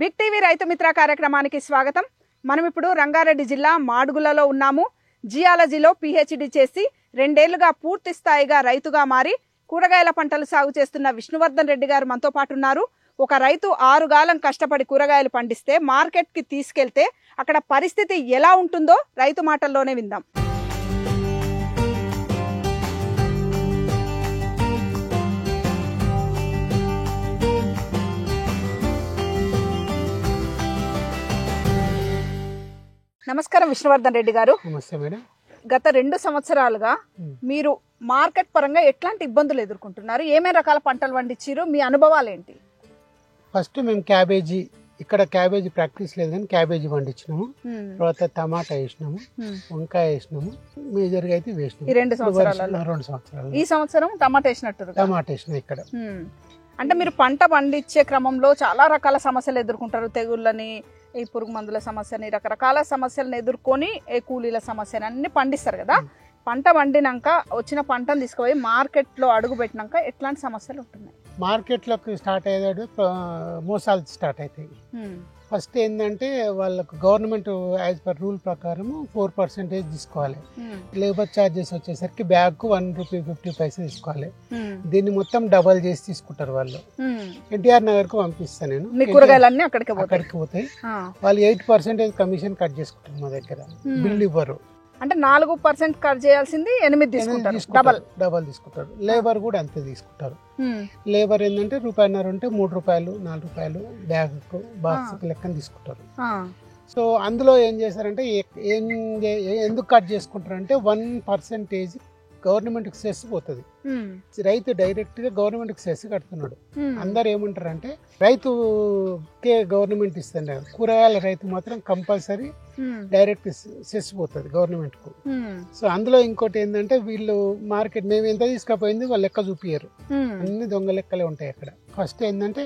Big TV Rythu Mitra కార్యక్రమానికి స్వాగతం. మనం ఇప్పుడు రంగారెడ్డి జిల్లా మాడుగులలో ఉన్నాము. జియాలజీలో PhD చేసి 2 ఏళ్లుగా పూర్తి స్థాయిగా రైతుగా మారి కూరగాయల పంటలు సాగు చేస్తున్న విష్ణువర్ధన్ రెడ్డి గారు మనతో పాటు ఉన్నారు. ఒక రైతు 6 గాలం కష్టపడి కూరగాయలు పండిస్తే మార్కెట్కి తీసుకెళ్తే అక్కడ పరిస్థితి ఎలా ఉంటుందో రైతు మాటల్లోనే విందాం. నమస్కారం విష్ణువర్ధన్ రెడ్డి గారు. నమస్తే మేడం. గత 2 సంవత్సరాలుగా మీరు మార్కెట్ పరంగా ఎట్లాంటి ఇబ్బందులు ఎదుర్కొంటున్నారు? ఏమేం రకాల పంటలు పండించారు? మీ అనుభవాలు ఏంటి? ఫస్ట్ మేము క్యాబేజీ, ఇక్కడ క్యాబేజీ ప్రాక్టీస్ లేదు కానీ క్యాబేజీ పండించినాము. తర్వాత టమాటా వేసినాము, వంకాయ వేసినాము, మేజర్గా అయితే వేసినాము. ఈ 2 సంవత్సరాలు. 2 సంవత్సరాలు. ఈ సంవత్సరం టమాటా వేసినట్టు. టమాటా వేసినాం ఇక్కడ. అంటే మీరు పంట పండించే క్రమంలో చాలా రకాల సమస్యలు ఎదుర్కొంటారు. తెగుళ్ళని, ఈ పురుగు మందుల సమస్యని, రకరకాల సమస్యలను ఎదుర్కొని కూలీల సమస్యని అన్ని పండిస్తారు కదా. పంట పండినాక వచ్చిన పంటను తీసుకుపోయి మార్కెట్లో అడుగు పెట్టినాక ఎట్లాంటి సమస్యలు ఉంటున్నాయి? మార్కెట్లోకి స్టార్ట్ అయ్యేది మోసాలు స్టార్ట్ అవుతాయి. ఫస్ట్ ఏంటంటే వాళ్ళకు గవర్నమెంట్ యాజ్ పర్ రూల్ ప్రకారం 4% తీసుకోవాలి. లేబర్ ఛార్జెస్ వచ్చేసరికి బ్యాగ్ ₹1.50 తీసుకోవాలి. దీన్ని మొత్తం డబల్ చేసి తీసుకుంటారు వాళ్ళు. ఎన్టీఆర్ నగర్ కు పంపిస్తాను నేను. కూరగాయలన్నీ అక్కడికి పోతాయి. వాళ్ళు 8% కమిషన్ కట్ చేసుకుంటారు మా దగ్గర. బిల్ ఇవ్వరు. అంటే 4% కట్ చేయాల్సింది 8 తీసుకుంటారు. డబల్ తీసుకుంటారు. లేబర్ కూడా అంతే తీసుకుంటారు. లేబర్ ఏంటంటే ₹1.50 ఉంటే ₹3 ₹4 బ్యాగ్ బాక్స్ లెక్కన తీసుకుంటారు. సో అందులో ఏం చేశారంటే ఎందుకు కట్ చేసుకుంటారు అంటే 1% గవర్నమెంట్ కి సెస్ పోతుంది. రైతు డైరెక్ట్ గా గవర్నమెంట్ కి సెస్ కడుతున్నాడు. అందరు ఏమంటారు అంటే రైతుకే గవర్నమెంట్ ఇస్తుంది, కూరగాయల రైతు మాత్రం కంపల్సరీ డైరెక్ట్ సెస్ పోతుంది గవర్నమెంట్ కు. సో అందులో ఇంకోటి ఏంటంటే వీళ్ళు మార్కెట్ మేము ఎంత తీసుకపోయింది వాళ్ళు లెక్క చూపియరు. అన్ని దొంగ లెక్కలే ఉంటాయి అక్కడ. ఫస్ట్ ఏంటంటే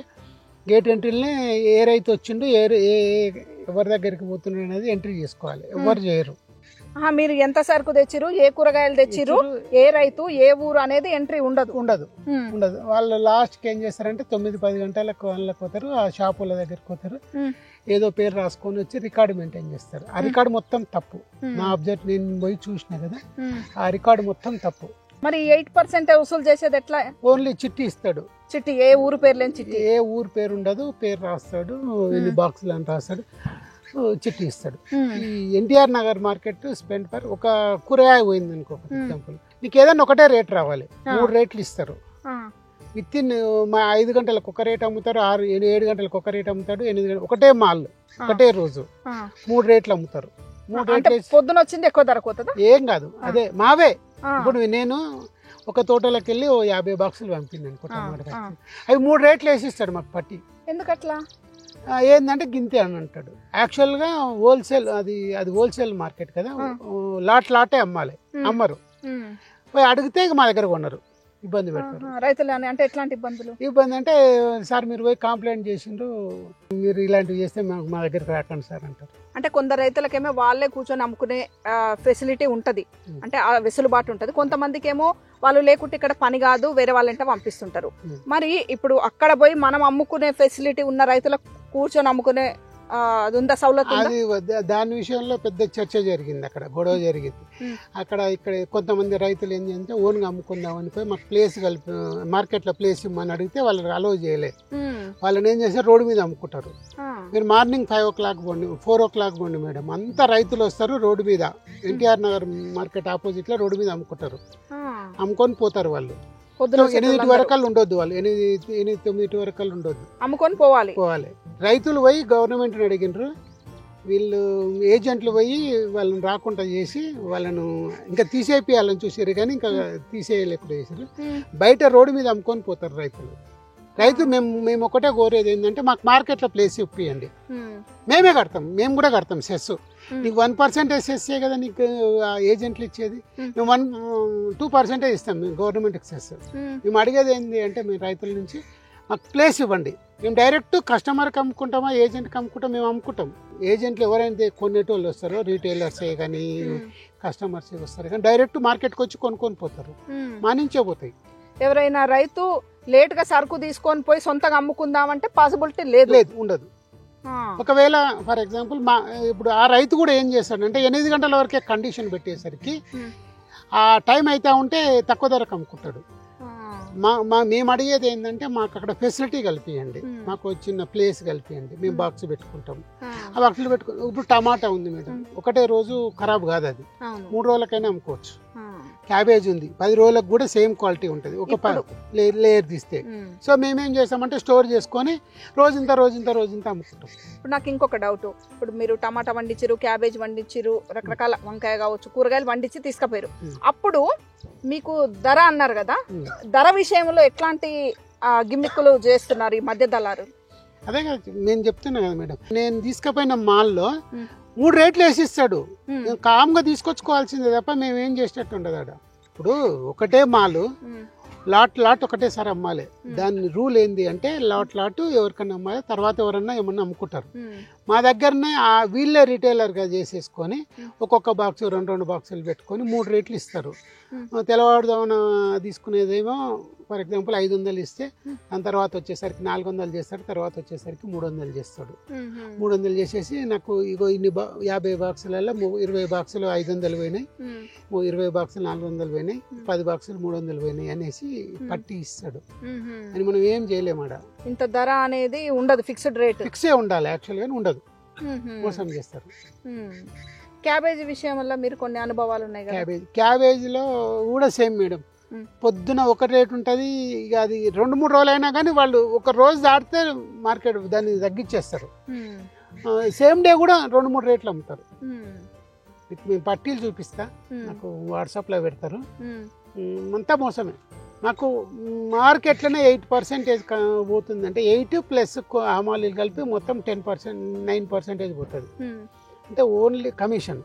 గేట్ ఎంట్రీలనే ఏ రైతు వచ్చిండు, ఎవరి దగ్గరికి పోతున్నాడు అనేది ఎంట్రీ చేసుకోవాలి. ఎవరు చేయరు. మీరు ఎంత సరుకు తెచ్చిరు, ఏ కూరగాయలు తెచ్చిరు, ఏ రైతు, ఏ ఊరు అనేది ఎంట్రీ ఉండదు. వాళ్ళు లాస్ట్ కి ఏం చేస్తారంటే 9-10 గంటలకు వాళ్ళకి పోతారు, ఆ షాపుల దగ్గరికి పోతారు, ఏదో పేరు రాసుకొని వచ్చి రికార్డు మెయింటైన్ చేస్తారు. ఆ రికార్డు మొత్తం తప్పు. నా అబ్జెక్ట్ నేను పోయి చూసిన కదా, ఆ రికార్డు మొత్తం తప్పు. మరి 8% వసూలు చేసేది ఎట్లా? ఓన్లీ చిట్టి ఇస్తాడు. చిట్టి ఏ ఊరు పేరు లేని చిట్టి, ఏ ఊరు పేరు ఉండదు, పేరు రాస్తాడు, ఎన్ని బాక్సులు అని రాస్తాడు, చిట్టి ఇస్తాడు. ఈ NTR Nagar market spend per ఒక కూరగాయ పోయింది అనుకో, ఫర్ ఎగ్జాంపుల్ నీకు ఏదైనా ఒకటే రేట్ రావాలి, 3 రేట్లు ఇస్తారు. విత్ ఇన్ మా 5 గంటలకు ఒక రేట్ అమ్ముతారు, 7 గంటలకు ఒక రేట్ అమ్ముతాడు, 8 గంటలకు ఒకటే మాల్ ఒకటే రోజు 3 రేట్లు అమ్ముతారు. 3 రేట్లు పొద్దున వచ్చింది ఎక్కువ ధర పోతుందా? ఏం కాదు, అదే మావే. ఇప్పుడు నేను ఒక తోటలోకి వెళ్ళి 50 బాక్సులు పంపింది అనుకో టమాటా, అవి 3 రేట్లు వేసిస్తాడు మాకు పట్టి. ఎందుకట్లా? ఏంటంటే గింతే అని అంటాడు. యాక్చువల్గా హోల్సేల్, అది హోల్సేల్ మార్కెట్ కదా, లాటే అమ్మాలి, అమ్మరు. పోయి అడిగితే ఇక మా దగ్గర కొన్నారు, ఇబ్బంది పెడతారు రైతులు. అంటే ఎట్లాంటి ఇబ్బందులు? ఇబ్బంది అంటే సార్ మీరు పోయి కంప్లైంట్ చేసిండ్రు, మీరు ఇలాంటివి చేస్తే మా దగ్గరకు రాకండి సార్ అంటారు. అంటే కొందరు రైతులకేమో వాళ్ళే కూర్చొని అమ్ముకునే ఫెసిలిటీ ఉంటది, అంటే ఆ వెసులుబాటు ఉంటది. కొంతమందికి ఏమో వాళ్ళు లేకుంటే ఇక్కడ పని కాదు, వేరే వాళ్ళంటే పంపిస్తుంటారు. మరి ఇప్పుడు అక్కడ పోయి మనం అమ్ముకునే ఫెసిలిటీ ఉన్న రైతులకు కూర్చొని అమ్ముకునే సౌలత్? అది దాని విషయంలో పెద్ద చర్చ జరిగింది, అక్కడ గొడవ జరిగింది. ఇక్కడ కొంతమంది రైతులు ఏం చేస్తే ఓన్గా అమ్ముకుందామని పోయి మాకు ప్లేస్ కలిపి మార్కెట్లో ప్లేస్ ఇమ్మని అడిగితే వాళ్ళని అలో చేయలేదు. వాళ్ళని ఏం చేస్తే రోడ్డు మీద అమ్ముకుంటారు. మీరు మార్నింగ్ 5 o'clock పోండి, 4 o'clock పోండి మేడం, అంతా రైతులు వస్తారు రోడ్డు మీద. ఎన్టీఆర్ నగర్ మార్కెట్ ఆపోజిట్ లో రోడ్డు మీద అమ్ముకుంటారు, అమ్ముకొని పోతారు. వాళ్ళు 8 వరకు ఉండొద్దు, వాళ్ళు 8-9 వరకు ఉండొద్దు, అమ్ముకొని పోవాలి. రైతులు పోయి గవర్నమెంట్ అడిగినారు, వీళ్ళు ఏజెంట్లు పోయి వాళ్ళని రాకుండా చేసి వాళ్ళను ఇంకా తీసేయాలని చూసారు, కానీ ఇంకా తీసేయలేకుండా చేశారు. బయట రోడ్డు మీద అమ్ముకొని పోతారు రైతు. మేము ఒకటే కోరేది ఏంటంటే మాకు మార్కెట్లో ప్లేస్ ఇప్పియండి, మేమే కడతాం, మేము కూడా కడతాం సెస్. నీకు 1% సెస్ కదా నీకు ఏజెంట్లు ఇచ్చేది, మేము 2% ఇస్తాం మేము గవర్నమెంట్కి సెస్. మేము అడిగేది ఏంటి అంటే మేము రైతుల నుంచి మాకు ప్లేస్ ఇవ్వండి, మేము డైరెక్ట్ కస్టమర్కి అమ్ముకుంటామా ఏజెంట్కి అమ్ముకుంటాం, మేము అమ్ముకుంటాం. ఏజెంట్లు ఎవరైతే కొనేటోళ్ళు వస్తారో రీటైలర్సే కానీ కస్టమర్సే వస్తారు కానీ డైరెక్ట్ మార్కెట్కి వచ్చి కొనుక్కొని పోతారు, మా నుంచే పోతాయి. ఎవరైనా రైతు లేట్ గా సరుకు తీసుకొని పోయి సొంతంగా అమ్ముకుందామంటే పాసిబిలిటీ లేదు, ఉండదు. ఒకవేళ ఫర్ ఎగ్జాంపుల్ ఇప్పుడు ఆ రైతు కూడా ఏం చేస్తాడంటే 8 గంటల వరకే కండిషన్ పెట్టేసరికి ఆ టైం అయితే ఉంటే తక్కువ ధరకు అమ్ముకుంటాడు. మేము అడిగేది ఏంటంటే మాకు అక్కడ ఫెసిలిటీ కలిపియండి, మాకు చిన్న ప్లేస్ కలిపియండి, మేము బాక్స్ పెట్టుకుంటాం. ఆ బాక్సులు ఇప్పుడు టమాటా ఉంది మేడం, ఒకటే రోజు ఖరాబ్ కాదు, అది 3 రోజులకైనా అమ్ముకోవచ్చు. క్యాబేజ్ ఉంది 10 రోజులకు కూడా సేమ్ క్వాలిటీ ఉంటుంది ఒక లేయర్ తీస్తే. సో మేమేం చేస్తామంటే స్టోర్ చేసుకొని రోజంత అమ్ముకుంటాం. ఇప్పుడు నాకు ఇంకొక డౌట్, ఇప్పుడు మీరు టమాటా వండించారు, క్యాబేజ్ వండించారు, రకరకాల వంకాయ కావచ్చు, కూరగాయలు వండించి తీసుకుపోయారు, అప్పుడు మీకు ధర అన్నారు కదా, ధర విషయంలో ఎట్లాంటి గిమ్మిక్కులు చేస్తున్నారు ఈ మధ్య దళారు? అదే కదా నేను చెప్తున్నా కదా మేడం, నేను తీసుకుపోయిన మాల్లో 3 రేట్లు వేసిస్తాడు, కామ్గా తీసుకొచ్చుకోవాల్సిందే తప్ప మేమేం చేసేటట్టు ఉండదు ఆడ. ఇప్పుడు ఒకటే మాలు లాట్ ఒకటేసారి అమ్మాలి. దాని రూల్ ఏంది అంటే లాట్ ఎవరికన్నా అమ్మాలి, తర్వాత ఎవరన్నా ఏమన్నా అమ్ముకుంటారు. మా దగ్గరనే వీళ్ళే రిటైలర్గా చేసేసుకొని ఒక్కొక్క బాక్స్ 2 బాక్సులు పెట్టుకొని 3 రేట్లు ఇస్తారు. తెల్లవారుదామన తీసుకునేదేమో ఫర్ ఎగ్జాంపుల్ 500 ఇస్తే దాని తర్వాత వచ్చేసరికి 400 చేస్తాడు, తర్వాత వచ్చేసరికి 300 చేస్తాడు. 300 చేసేసి నాకు ఇగో ఇన్ని 50 బాక్సులలో 20 బాక్సులు 500 పోయినాయి, 20 బాక్సులు 400 పోయినాయి, 10 బాక్సులు 300 పోయినాయి అనేసి పట్టి ఇస్తాడు. అని మనం ఏం చేయలేమాడ. ఇంత ధర అనేది ఉండదు, ఫిక్స్డ్ రేట్ ఫిక్సే ఉండాలి, యాక్చువల్గా ఉండదు, మోసం చేస్తారు. క్యాబేజీ విషయం వల్ల మీరు కొన్ని అనుభవాలు ఉన్నాయి కదా? క్యాబేజీలో కూడా సేమ్ మేడం, పొద్దున ఒక రేట్ ఉంటుంది, ఇక అది 2-3 రోజులు అయినా కానీ వాళ్ళు ఒక రోజు దాటితే మార్కెట్ దాన్ని తగ్గించేస్తారు. సేమ్ డే కూడా 2-3 రేట్లు అమ్ముతారు. మేము పట్టీలు చూపిస్తా, నాకు వాట్సాప్లో పెడతారు, అంతా మోసమే. నాకు మార్కెట్లోనే 8% పోతుంది, అంటే 8 ప్లస్ హమాలీలు కలిపి మొత్తం 9% పోతుంది. అంటే ఓన్లీ కమిషన్,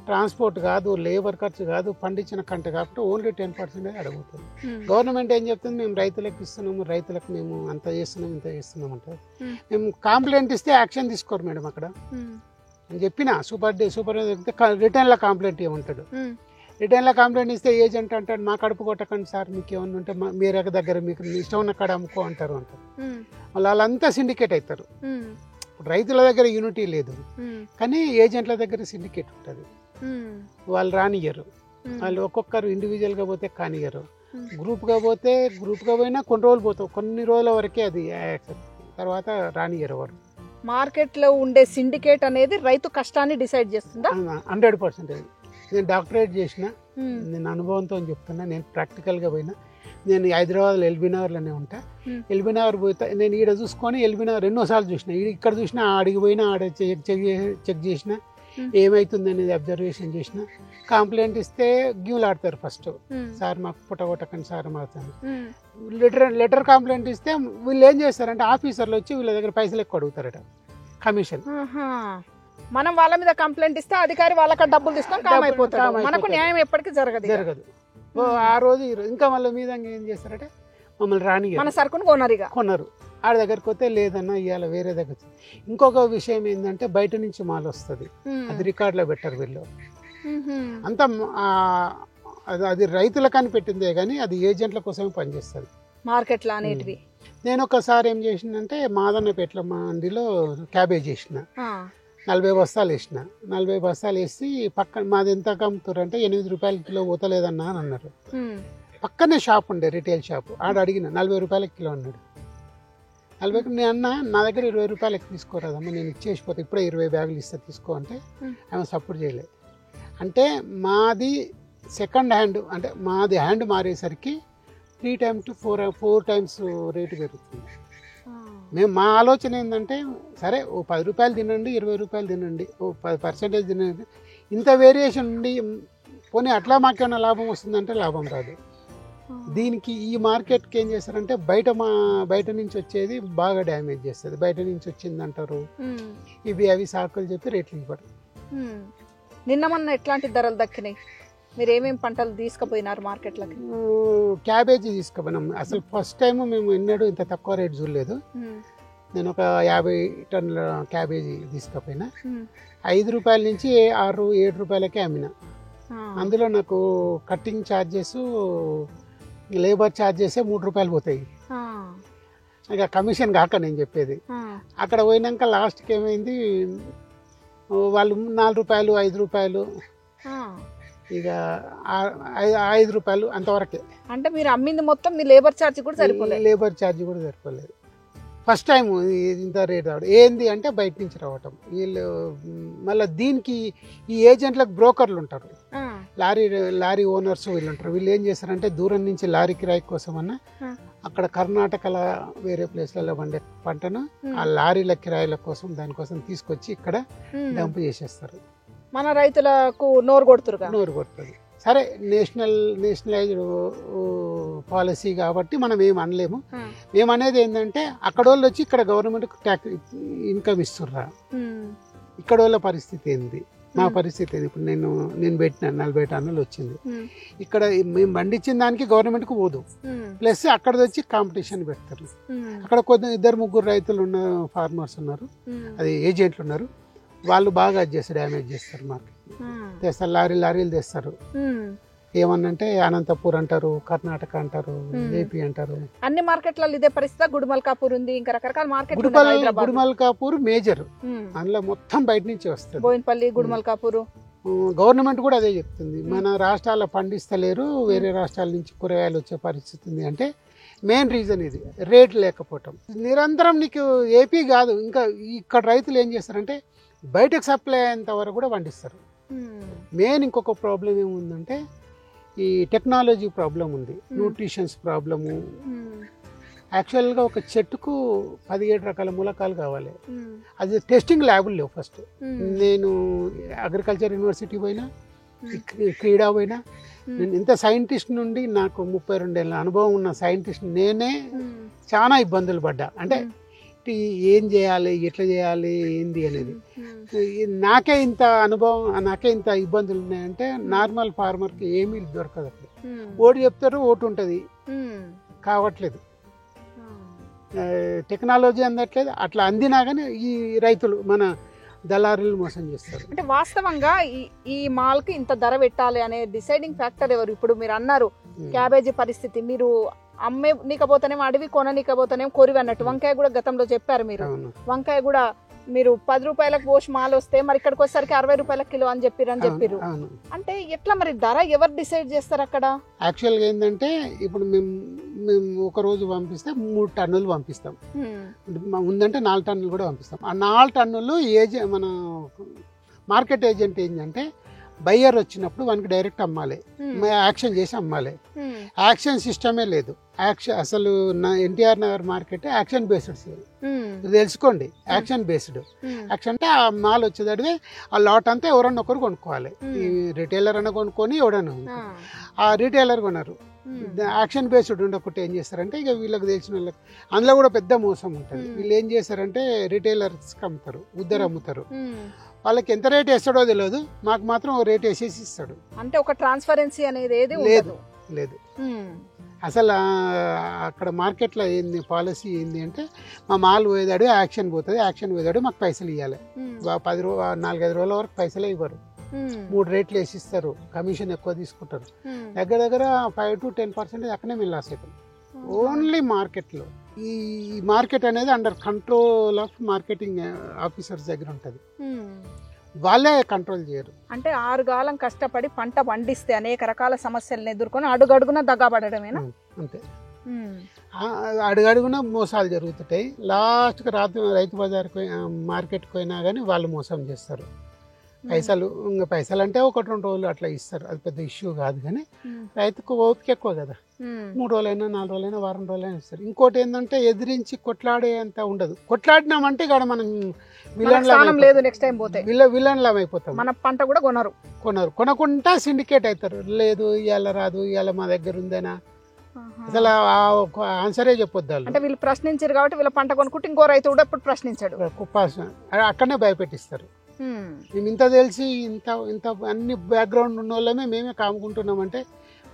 ట్రాన్స్పోర్ట్ కాదు, లేబర్ ఖర్చు కాదు, పండించిన కంట కాబట్టి ఓన్లీ 10% అడుగుతుంది. గవర్నమెంట్ ఏం చెప్తుంది, మేము రైతులకు ఇస్తున్నాము, రైతులకు మేము అంత చేస్తున్నాం ఇంత చేస్తున్నాం అంటారు. మేము కంప్లైంట్ ఇస్తే యాక్షన్ తీసుకోరు మేడం. అక్కడ అని చెప్పిన సూపర్ రిటర్న్లో కంప్లైంట్ ఇవ్వమంటాడు. రిటర్న్లో కంప్లైంట్ ఇస్తే ఏజెంట్ అంటాడు, మా కడుపు కొట్టకండి సార్, మీకు ఏమన్నా ఉంటే మీరే దగ్గర మీకు ఇష్టం ఉన్న కాడ అమ్ముకో అంటారు. మళ్ళీ వాళ్ళంతా సిండికేట్ అవుతారు. రైతుల దగ్గర యూనిటీ లేదు, కానీ ఏజెంట్ల దగ్గర సిండికేట్ ఉంటుంది. వాళ్ళు రానియరు, వాళ్ళు ఒక్కొక్కరు ఇండివిజువల్గా పోతే కానియరు, గ్రూప్గా పోయినా కొన్ని రోజులు పోతావు, కొన్ని రోజుల వరకే అది యాక్సెప్ట్, తర్వాత రానియరు వారు. మార్కెట్లో ఉండే సిండికేట్ అనేది రైతు కష్టాన్ని డిసైడ్ చేస్తుందా? 100%. నేను డాక్టరేట్ చేసిన, నేను అనుభవంతో చెప్తున్నా, నేను ప్రాక్టికల్గా పోయినా. నేను హైదరాబాద్లో ఎల్బీ నగర్లోనే ఉంటా. ఎల్బీ నగర్ పోతే నేను ఈడ చూసుకొని ఎల్బీ నగర్ ఎన్నోసార్లు చూసిన, ఇక్కడ చూసినా, ఆడికి పోయినా, ఆడ చెక్ చేసిన, ఏమవుతుంది అనేది అబ్జర్వేషన్ చేసిన. కంప్లైంట్ ఇస్తే గివ్లాడతారు ఫస్ట్, సార్ మాకు పుట్టగొట్టకండి సార్ మారుతాను. లెటర్ కంప్లైంట్ ఇస్తే వీళ్ళు ఏం చేస్తారంటే ఆఫీసర్లు వచ్చి వీళ్ళ దగ్గర పైసలు ఎక్కువ అడుగుతారట, కమిషన్. మనం వాళ్ళ మీద కంప్లైంట్ ఇస్తే అధికారి వాళ్ళకి డబ్బులు తీసుకొని కామ్ అయిపోతారు, మనకు న్యాయం ఎప్పటికీ జరగదు. ఆ రోజు ఇంకా మళ్ళీ మీద ఏం చేస్తారంటే మమ్మల్ని రాని మన సరుకును కొన్నారు. ఆడ దగ్గరికి పోతే లేదన్నా ఇవాళ వేరే దగ్గర. ఇంకొక విషయం ఏంటంటే బయట నుంచి మాల్ వస్తుంది, అది రికార్డులో పెట్టారు వీళ్ళు. అంతా అది రైతులకు అని పెట్టిందే కానీ అది ఏజెంట్ల కోసమే పనిచేస్తుంది మార్కెట్లో అనేటివి. నేను ఒకసారి ఏం చేసిందంటే మాదన్నపేటలో మండిలో క్యాబేజ్ చేసిన, 40 బస్తాలు వేసిన. 40 బస్తాలు వేసి పక్కన మాది ఎంత అమ్ముతారు అంటే 8 రూపాయల కిలో పోతలేదన్నా అని అన్నారు. పక్కనే షాప్ ఉండే రిటైల్ షాప్, ఆడ అడిగిన 40 రూపాయల కిలో అన్నాడు. 40 నేను అన్నా నా దగ్గర 20 రూపాయలకి తీసుకోరాదమ్మా, నేను ఇచ్చేసిపోతే ఇప్పుడే 20 బ్యాగులు ఇస్తే తీసుకో అంటే ఆమె సపోర్ట్ చేయలేదు. అంటే మాది సెకండ్ హ్యాండ్, అంటే మాది హ్యాండ్ మారేసరికి 3 times to 4 times రేటు పెరుగుతుంది. మా ఆలోచన ఏంటంటే సరే ఓ 10 రూపాయలు తినండి, 20 రూపాయలు తినండి, ఓ 10% తినండి, ఇంత వేరియేషన్ ఉండి పోనీ అట్లా మాకేమైనా లాభం వస్తుందంటే లాభం రాదు. దీనికి ఈ మార్కెట్కి ఏం చేస్తారంటే బయట నుంచి వచ్చేది బాగా డ్యామేజ్ చేస్తుంది. బయట నుంచి వచ్చింది అంటారు, అవి సాకులు చెప్పి రేట్లు ఇవ్వరు. నిన్న మొన్న ఎట్లాంటి ధరలు దక్కినాయి? మీరు ఏమేమి పంటలు తీసుకుపోయినారు మార్కెట్లోకి? క్యాబేజీ తీసుకుపోయినాం. అసలు ఫస్ట్ టైం మేము ఎన్నడూ ఇంత తక్కువ రేటు చూడలేదు. నేను ఒక 50 టన్నుల క్యాబేజీ తీసుకుపోయినా. 5 రూపాయల నుంచి 6-7 రూపాయలకే అమ్మిన. అందులో నాకు కట్టింగ్ ఛార్జెస్, లేబర్ ఛార్జెస్ 3 రూపాయలు పోతాయి. ఇక కమిషన్ కాక నేను చెప్పేది. అక్కడ పోయినాక లాస్ట్కి ఏమైంది, వాళ్ళు 4 రూపాయలు 5 రూపాయలు, ఇక 5 రూపాయలు అంతవరకే. అంటే మీరు అమ్మింది మొత్తం మీ లేబర్ ఛార్జ్ కూడా సరిపోలేదు. లేబర్ ఛార్జ్ కూడా సరిపోలేదు. ఫస్ట్ టైం ఇంత రేట్ రావడం ఏంది అంటే బయట నుంచి రావటం. వీళ్ళు మళ్ళీ దీనికి ఈ ఏజెంట్లకు బ్రోకర్లు ఉంటారు, లారీ ఓనర్స్ వీళ్ళు ఉంటారు. వీళ్ళు ఏం చేస్తారంటే దూరం నుంచి లారీ కిరాయి కోసం అన్న అక్కడ కర్ణాటకలో వేరే ప్లేస్లలో పండే పంటను ఆ లారీల కిరాయిల కోసం దానికోసం తీసుకొచ్చి ఇక్కడ డంప్ చేసేస్తారు. మన రైతులకు నోరు కొడుతుంది. సరే, నేషనలైజ్డ్ పాలసీ కాబట్టి మనం ఏం అనలేము. మేమనేది ఏంటంటే అక్కడ వాళ్ళు వచ్చి ఇక్కడ గవర్నమెంట్ ట్యాక్స్ ఇన్కమ్ ఇస్తుర్రా, ఇక్కడ వాళ్ళ పరిస్థితి ఏంది, మా పరిస్థితి ఏంది. ఇప్పుడు నేను పెట్టిన 40 టన్నులు వచ్చింది. ఇక్కడ మేము పండించిన దానికి గవర్నమెంట్కి పోదు, ప్లస్ అక్కడ వచ్చి కాంపిటీషన్ పెడతారు. అక్కడ 2-3 రైతులు ఉన్న ఫార్మర్స్ ఉన్నారు, అది ఏజెంట్లు ఉన్నారు, వాళ్ళు బాగా డ్యామేజ్ చేస్తారు. మార్కెట్ తెస్తారు, లారీలు తెస్తారు. ఏమన్నంటే అనంతపూర్ అంటారు, కర్ణాటక అంటారు, ఏపీ అంటారు. అన్ని మార్కెట్లలో ఇదే పరిస్థితి. గుడిమల్కాపూర్ ఉంది, ఇంకా రకరకాల మార్కెట్. గుడిమల్కాపూర్ మేజర్, అందులో మొత్తం బయట నుంచి వస్తుంది. బోయినపల్లి, గుడిమల్కాపూర్. గవర్నమెంట్ కూడా అదే చెప్తుంది, మన రాష్ట్రాల్లో పండిస్తలేరు, వేరే రాష్ట్రాల నుంచి కూరగాయలు వచ్చే పరిస్థితి ఉంది. అంటే మెయిన్ రీజన్ ఇది, రేట్ లేకపోవటం. నిరంతరం నీకు ఏపీ కాదు, ఇంకా ఇక్కడ రైతులు ఏం చేస్తారంటే బయటకు సప్లై అయ్యేంత వరకు కూడా పండిస్తారు. మెయిన్ ఇంకొక ప్రాబ్లం ఏముందంటే ఈ టెక్నాలజీ ప్రాబ్లం ఉంది, న్యూట్రిషన్స్ ప్రాబ్లము. యాక్చువల్గా ఒక చెట్టుకు 17 రకాల మూలకాలు కావాలి, అది టెస్టింగ్ ల్యాబులు లేవు. ఫస్ట్ నేను అగ్రికల్చర్ యూనివర్సిటీ పోయినా, క్రీడా పోయినా, నేను ఇంత సైంటిస్ట్ నుండి నాకు 32 ఏళ్ళ అనుభవం ఉన్న సైంటిస్ట్ నేనే చాలా ఇబ్బందులు పడ్డా. అంటే ఏం చేయాలి, ఎట్లా చేయాలి, ఏంది అనేది. నాకే ఇంత అనుభవం, నాకే ఇంత ఇబ్బందులు ఉన్నాయంటే నార్మల్ ఫార్మర్కి ఏమీ దొరకదు. అక్కడ ఓటు చెప్తారు, ఓటు ఉంటుంది, కావట్లేదు. టెక్నాలజీ అందట్లేదు. అట్లా అందినా కానీ ఈ రైతులు మన దళారులు మోసం చేస్తారు. అంటే వాస్తవంగా ఈ మాల్కి ఇంత ధర పెట్టాలి అనే డిసైడింగ్ ఫ్యాక్టర్ ఎవరు? ఇప్పుడు మీరు అన్నారు క్యాబేజీ పరిస్థితి, మీరు అమ్మే నీకపోతేనేమో అడవి, కొననీకపోతేనేమో కొరివి అన్నట్టు. వంకాయ కూడా గతంలో చెప్పారు మీరు, వంకాయ కూడా మీరు 10 రూపాయలకు పోసి మాల్ వస్తే మరి ఇక్కడికి వచ్చేసరికి 60 రూపాయల కిలో అని చెప్పారు. అంటే ఎట్లా మరి ధర ఎవరు డిసైడ్ చేస్తారు అక్కడ? యాక్చువల్గా ఏంటంటే ఇప్పుడు మేము ఒక రోజు పంపిస్తే 3 టన్నులు పంపిస్తాం, ఉందంటే 4 టన్నులు కూడా పంపిస్తాం. ఆ 4 టన్నులు మన మార్కెట్ ఏజెంట్ ఏంటంటే బయ్యర్ వచ్చినప్పుడు వానికి డైరెక్ట్ అమ్మాలి, యాక్షన్ చేసి అమ్మాలి. యాక్షన్ సిస్టమే లేదు. అసలు NTR Nagar market action based, తెలుసుకోండి. Action based. యాక్షన్ అంటే ఆ మాల్ వచ్చేటడివే ఆ లాట్ అంతా ఎవరన్నా ఒకరు కొనుక్కోవాలి. ఈ రిటైలర్ అన్న కొనుక్కొని ఎవడన్నా ఆ రిటైలర్ కొన్నారు. యాక్షన్ బేస్డ్ ఉండకపోతే ఏం చేస్తారంటే ఇక వీళ్ళకి తెలిసిన వాళ్ళకి అందులో కూడా పెద్ద మోసం ఉంటుంది. వీళ్ళు ఏం చేస్తారంటే రిటైలర్స్కి అమ్ముతారు, ఉద్దరు అమ్ముతారు. వాళ్ళకి ఎంత రేట్ వేస్తాడో తెలియదు, మాకు మాత్రం రేట్ వేసేసి ఇస్తాడు. అంటే ఒక ట్రాన్స్పరెన్సీ అనేది లేదు. అసలు అక్కడ మార్కెట్లో ఏంది పాలసీ ఏంది అంటే మా మాల్ పోయేదాడు యాక్షన్ పోతుంది, యాక్షన్ పోయేదాడు మాకు పైసలు ఇవ్వాలి. 4-5 రోజుల వరకు పైసలే ఇవ్వరు, 3 రేట్లు వేసిస్తారు, కమిషన్ ఎక్కువ తీసుకుంటారు. దగ్గర 5 to 10% అక్కడే మేము లాస్ అవుతాం. ఓన్లీ మార్కెట్లో. ఈ మార్కెట్ అనేది under control of marketing officers దగ్గర ఉంటుంది, వాళ్ళే కంట్రోల్ చేయరు. అంటే 6 కాలం కష్టపడి పంట పండిస్తే అనేక రకాల సమస్యలను ఎదుర్కొని అడుగడుగున దగ్గబడమేనా? అంతే, అడుగడుగున మోసాలు జరుగుతుంటాయి. లాస్ట్కి రైతు బజార్కి మార్కెట్కి పోయినా కానీ వాళ్ళు మోసం చేస్తారు. పైసలు అంటే 1-2 రోజులు అట్లా ఇస్తారు, అది పెద్ద ఇష్యూ కాదు. కానీ రైతుకు ఓపిక ఎక్కువ కదా, 3 రోజులైనా 4 రోజులైనా వారం రోజులైనా ఇస్తారు. ఇంకోటి ఏంటంటే ఎదిరించి కొట్లాడే అంత ఉండదు. కొట్లాడినామంటే ఇక్కడ మనం విలన్లం అయిపోతాం. మన పంట కూడా కొనకుండా సిండికేట్ అవుతారు. లేదు ఇవాళ రాదు, ఇవాళ మా దగ్గర ఉందేనా, అసలు ఆన్సరే చెప్పొద్దు. అంటే వీళ్ళు ప్రశ్నించారు కాబట్టి వీళ్ళ పంట కొనుక్కుంటే ఇంకో రైతు కూడా ఇప్పుడు ప్రశ్నించాడు, అక్కడనే భయపెట్టిస్తారు. మేము ఇంత తెలిసి ఇంత అన్ని బ్యాక్గ్రౌండ్ ఉన్న వాళ్ళమే మేమే కాముకుంటున్నామంటే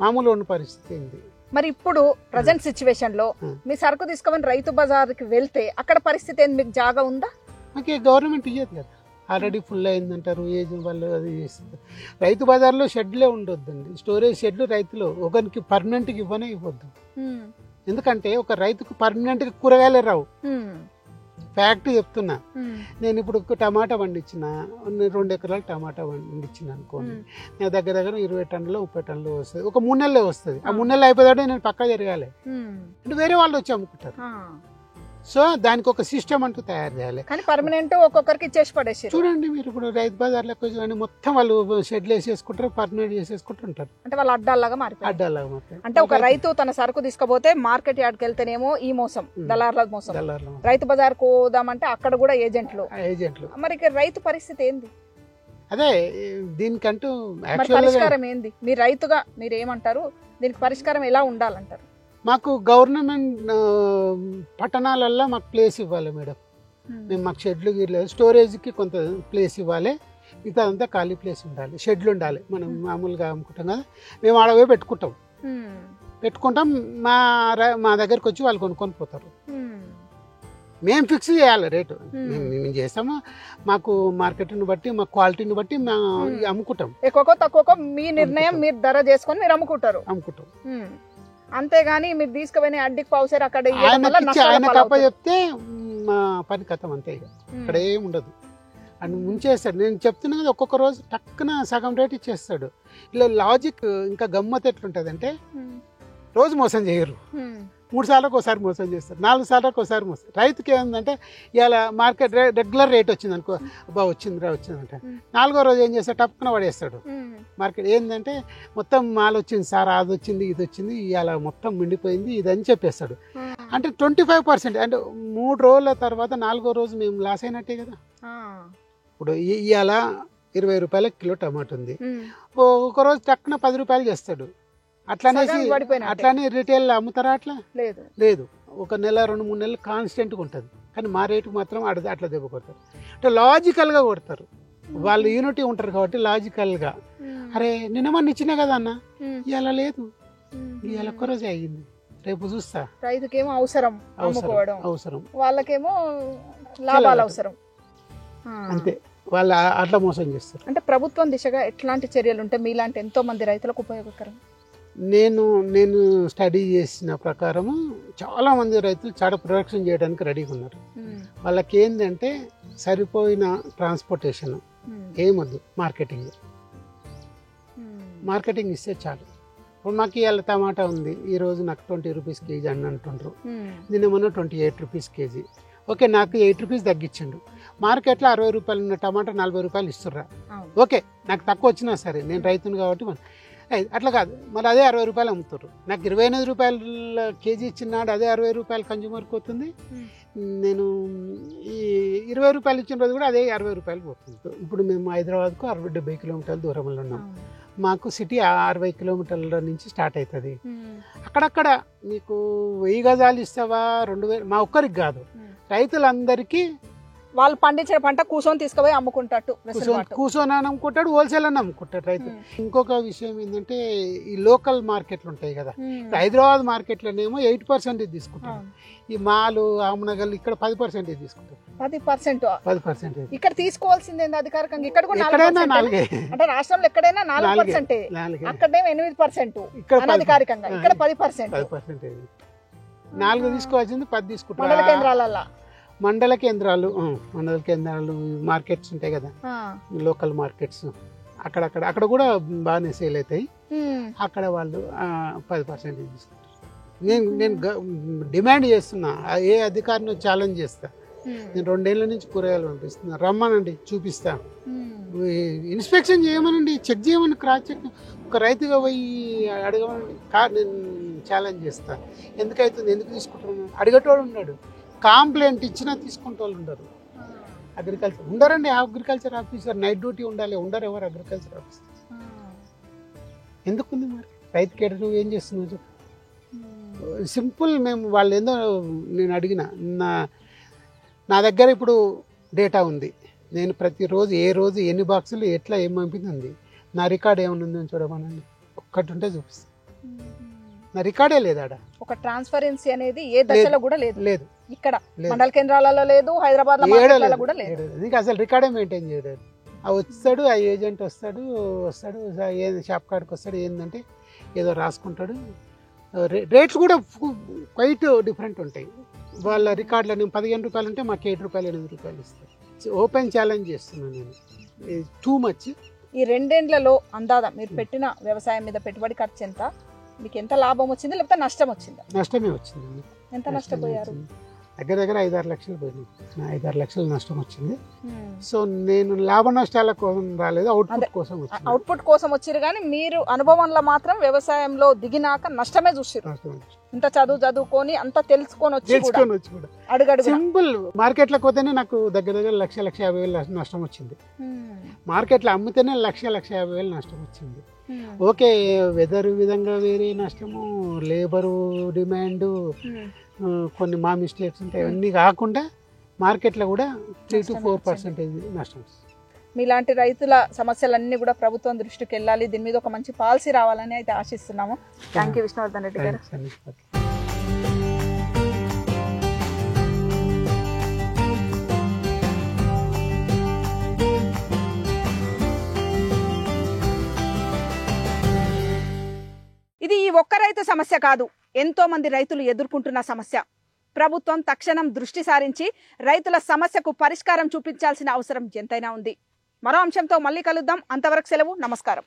మామూలు ఉన్న పరిస్థితి ఏంది. మరి ఇప్పుడు ప్రజెంట్ సిచ్యువేషన్ లో మీ సరుకు తీసుకొని రైతు బజార్కి వెళ్తే అక్కడ పరిస్థితి ఏంది? మీకు జాగా ఉందా? మాకు గవర్నమెంట్ ఇయ్యదు కదా, ఆల్రెడీ ఫుల్ అయిందంటారు, ఏజ్ వాళ్ళు అది చేస్తుంది. రైతు బజార్లో షెడ్లే ఉండొద్దండి, స్టోరేజ్ షెడ్లు రైతులు ఒకరికి పర్మనెంట్గా ఇవ్వద్దు. ఎందుకంటే ఒక రైతుకు పర్మనెంట్గా కూరగాయలే రావు. ఫ్యాక్ట్ చెప్తున్నా. నేను ఇప్పుడు టమాటా పండించిన 2 ఎకరాలు టమాటా పండించిన అనుకోండి, నా దగ్గర 20 టన్నులు 30 టన్నులు వస్తుంది. ఒక 3 నెలలే వస్తుంది. ఆ 3 నెలలు అయిపోతాడు నేను పక్కా జరగాలి అంటే వేరే వాళ్ళు వచ్చి అమ్ముకుంటారు. సో దానికి ఒక సిస్టమ్ అంటూ తయారు చేయాలి. కానీ పర్మనెంట్ ఒక్కొక్కరికి ఇచ్చేసి పడేసి చూడండి మీరు ఇప్పుడు రైతు బజార్లకు చూడండి, మొత్తం వాళ్ళు షెడ్లు వేసేసుకుంటారు, పర్మనెంట్ చేసేసుకుంటుంటారు. అంటే వాళ్ళు అడ్డాలాగా మారిపోయి అడ్డాలాగా మాత్రం. అంటే ఒక రైతు తన సరుకు తీసుకుపోతే మార్కెట్ యార్డ్కి వెళ్తేనేమో ఈ మోసం, దళార్ల మోసం. రైతు బజార్ పోదామంటే అక్కడ కూడా ఏజెంట్లు. మరి ఇక రైతు పరిస్థితి ఏంది? అదే దీనికంటూ పరిష్కారం ఏంది? మీ రైతుగా మీరు ఏమంటారు? దీనికి పరిష్కారం ఎలా ఉండాలంటారు? మాకు గవర్నమెంట్ పట్టణాలల్లో మాకు ప్లేస్ ఇవ్వాలి మేడం. మేము మాకు షెడ్లు గిర్లేదు, స్టోరేజ్కి కొంత ప్లేస్ ఇవ్వాలి. మిగతా అంతా ఖాళీ ప్లేస్ ఉండాలి, షెడ్లు ఉండాలి. మనం మామూలుగా అమ్ముకుంటాం కదా, మేము ఆడవే పెట్టుకుంటాం. మా దగ్గరికి వచ్చి వాళ్ళు కొనుక్కొని పోతారు. మేము ఫిక్స్ చేయాలి రేటు. మేము చేస్తాము, మాకు మార్కెట్ని బట్టి, మా క్వాలిటీని బట్టి మేము అమ్ముకుంటాం. ఎక్కువ తక్కువ మీ నిర్ణయం, మీరు ధర చేసుకొని మీరు అమ్ముకుంటాం. అంతేగాని మీరు తీసుకుపోయిన అడ్డికి పౌసర్ అక్కడ ఆయన చెప్తే మా పని కథం అంతే. ఇక అక్కడ ఏమి ఉండదు, అని ముంచేస్తాడు. నేను చెప్తున్నా కదా, ఒక్కొక్క రోజు టక్కున సగం రేట్ ఇచ్చేస్తాడు. ఇలా లాజిక్ ఇంకా గమ్మత్ ఎట్లుంటది అంటే, రోజు మోసం చేయరు, 3 సార్లకు ఒకసారి మోసం చేస్తారు, 4 సార్లకు ఒకసారి మోసం. రైతుకి ఏంటంటే ఇలా మార్కెట్ రెగ్యులర్ రేట్ వచ్చింది అనుకో, అబ్బా వచ్చిందంటే 4వ రోజు ఏం చేస్తాడు, టప్పున పడేస్తాడు. మార్కెట్ ఏంటంటే మొత్తం మాల్ వచ్చింది సార్, అది వచ్చింది ఇది వచ్చింది, ఇవాళ మొత్తం మిండిపోయింది ఇది అని చెప్పేస్తాడు. అంటే 25%. అంటే 3 రోజుల తర్వాత 4వ రోజు మేము లాస్ అయినట్టే కదా. ఇప్పుడు ఇవాళ 20 రూపాయల కిలో టమాటా ఉంది, ఒక రోజు టక్కున 10 రూపాయలు చేస్తాడు. అట్లానే రిటైల్ అమ్ముతారా? అట్లా లేదు. ఒక నెల 2-3 నెలలు కాన్స్టెంట్గా ఉంటుంది. కానీ మా రేటుకు మాత్రం అట్లా దెబ్బ కొడతారు. అంటే లాజికల్గా కొడతారు. వాళ్ళు యూనిటీ ఉంటారు కాబట్టి లాజికల్గా, అరే నిన్నమని ఇచ్చినా కదా అన్న, ఇవాళ లేదు, ఇవాళ ఒక్క రోజే అయ్యింది, రేపు చూస్తా. రైతుకేమో అవసరం, వాళ్ళకేమో లాభాలు అవసరం, అంతే. వాళ్ళు అట్లా మోసం చేస్తారు. అంటే ప్రభుత్వం దిశగా ఎట్లాంటి చర్యలు ఉంటే మీలాంటి ఎంతో మంది రైతులకు ఉపయోగకరం? నేను స్టడీ చేసిన ప్రకారము చాలా మంది రైతులు చాలా ప్రొడక్షన్ చేయడానికి రెడీగా ఉన్నారు. వాళ్ళకి ఏంటంటే సరిపోయిన ట్రాన్స్పోర్టేషన్ ఏమొద్దు, మార్కెటింగ్ ఇస్తే చాలు. ఇప్పుడు మాకు ఇవాళ టమాటా ఉంది, ఈరోజు నాకు 20 రూపీస్ కేజీ అని అంటుండ్రు, నిన్న 28 రూపీస్ కేజీ. ఓకే, నాకు 8 రూపీస్ తగ్గించండు. మార్కెట్లో 60 రూపాయలు ఉన్న టమాటా 40 రూపాయలు ఇస్తుర్రా, ఓకే నాకు తక్కువ వచ్చినా సరే, నేను రైతుని కాబట్టి అట్లా కాదు. మరి అదే 60 రూపాయలు అమ్ముతారు. నాకు 28 రూపాయల కేజీ ఇచ్చినాడు, అదే 60 రూపాయలు కన్జ్యూమర్కి పోతుంది. నేను ఈ 20 రూపాయలు ఇచ్చిన రోజు కూడా అదే 60 రూపాయలు పోతుంది. ఇప్పుడు మేము హైదరాబాద్కు 60-70 కిలోమీటర్ల దూరంలో ఉన్నాం. మాకు సిటీ 60 కిలోమీటర్ల నుంచి స్టార్ట్ అవుతుంది. అక్కడక్కడ మీకు 1000 గజాలు ఇస్తావా, 2000, మా ఒక్కరికి కాదు, రైతులందరికీ వాళ్ళు పండించిన పంట కూర్చొని తీసుకుపోయి అమ్ముకుంటాడు, కూర్చొని అమ్ముకుంటాడు, హోల్సేల్ అని అమ్ముకుంటాడు రైతు. ఇంకొక విషయం ఏంటంటే, ఈ లోకల్ మార్కెట్లు ఉంటాయి కదా, హైదరాబాద్ మార్కెట్లోనేమో 8% తీసుకుంటారు. ఈ మాలు ఆమనగల్ ఇక్కడ 10% తీసుకుంటారు. 10% ఇక్కడ తీసుకోవాల్సింది అధికారికంగా. ఇక్కడ కూడా అంటే రాష్ట్రంలో ఎక్కడైనా 4%, అక్కడేమో 8%, ఇక్కడ అధికారికంగా ఇక్కడ 10%. 4 తీసుకోవాల్సింది 10 తీసుకుంటారు. మండల కేంద్రాలు మార్కెట్స్ ఉంటాయి కదా, లోకల్ మార్కెట్స్, అక్కడ కూడా బాగానే సేల్ అవుతాయి. అక్కడ వాళ్ళు 10% తీసుకుంటారు. నేను డిమాండ్ చేస్తున్నా, ఏ అధికారిని ఛాలెంజ్ చేస్తా. నేను 2 ఏళ్ల నుంచి కూరగాయలు పంపిస్తున్నా, రమ్మనండి చూపిస్తా, ఇన్స్పెక్షన్ చేయమనండి, చెక్ చేయమని, క్రాస్ చెక్. ఒక రైతుగా పోయి అడగమనండి, నేను ఛాలెంజ్ చేస్తా. ఎందుకైతుంది, ఎందుకు తీసుకుంటున్నాను అడిగేటోడు ఉన్నాడు, కంప్లైంట్ ఇచ్చినా తీసుకుంటే వాళ్ళు ఉండరు. అగ్రికల్చర్ ఉండరండి, అగ్రికల్చర్ ఆఫీసర్ నైట్ డ్యూటీ ఉండాలి, ఉండరు ఎవరు అగ్రికల్చర్ ఆఫీసర్. ఎందుకుంది మరి రైతుకి? ఎడ నువ్వు ఏం చేస్తున్నావు చెప్పు. సింపుల్. మేము వాళ్ళు ఏందో నేను అడిగిన, నా దగ్గర ఇప్పుడు డేటా ఉంది, నేను ప్రతిరోజు ఏ రోజు ఎన్ని బాక్సులు ఎట్లా ఏం పంపింది ఉంది, నా రికార్డ్ ఏమైనా ఉందని చూడమనండి, ఒక్కటి ఉంటే చూపిస్తాను. నా రికార్డే లేదు ఆడ. ఒక ట్రాన్స్పరెన్సీ అనేది ఏ దశలో కూడా లేదు. ఇక్కడ మండల కేంద్రాలలో లేదు, హైదరాబాద్ లో కూడా లేదు. ఇంకా అసలు రికార్డే మెయింటైన్ చేయలేదు. వస్తాడు, ఆ ఏజెంట్ వస్తాడు షాప్ కాడికి వస్తాడు, ఏంటంటే ఏదో రాసుకుంటాడు, రేట్స్ కూడా క్వైట్ డిఫరెంట్ ఉంటాయి. వాళ్ళ రికార్డులో నేను 15 రూపాయలు ఉంటే మాకు 7 రూపాయలు 8 రూపాయలు ఇస్తారు. ఓపెన్ ఛాలెంజ్ చేస్తున్నాను నేను, టూ మచ్. ఈ 2 ఏళ్లలో అందాదా మీరు పెట్టిన వ్యవసాయం మీద పెట్టుబడి ఖర్చు ఎంత, మీకు ఎంత లాభం వచ్చింది లేకపోతే నష్టం వచ్చిందా? నష్టమే వచ్చింది. ఎంత నష్టపోయారు? దగ్గర 5-6 లక్షలు పోయినాయి. 5-6 లక్షలు నష్టం వచ్చింది. సో నేను లాభ నష్టాల కోసం రాలేదు, అవుట్పుట్ కోసం వచ్చింది. అవుట్పుట్ కోసం వచ్చారు, కానీ మీరు అనుభవంలో మాత్రం వ్యవసాయంలో దిగినాక నష్టమే చూసారు. ఇంత చదువుకొని అంత తెలుసుకొని వచ్చి కూడా అడుగడుగు సింపుల్ మార్కెట్లకు పోతేనే నాకు దగ్గర 1,50,000 నష్టం వచ్చింది. మార్కెట్లో అమ్మితేనే 1,50,000 నష్టం వచ్చింది. ఓకే, వెదర్ విధంగా వేరే నష్టము, లేబరు డిమాండ్, కొన్ని మా మిస్టేక్స్ ఉంటాయి. అవన్నీ కాకుండా మార్కెట్లో కూడా 3 to 4% నష్టం. మీలాంటి రైతుల సమస్యలన్నీ కూడా ప్రభుత్వం దృష్టికి వెళ్ళాలి, దీని మీద ఒక మంచి పాలసీ రావాలని అయితే ఆశిస్తున్నాము. థ్యాంక్ యూ విష్ణువర్ధన్ రెడ్డి గారు. ఇది ఈ ఒక్క రైతు సమస్య కాదు, ఎంతో మంది రైతులు ఎదుర్కొంటున్న సమస్య. ప్రభుత్వం తక్షణం దృష్టి సారించి రైతుల సమస్యకు పరిష్కారం చూపించాల్సిన అవసరం ఎంతైనా ఉంది. మరో అంశంతో మళ్ళీ కలుద్దాం. అంతవరకు సెలవు. నమస్కారం.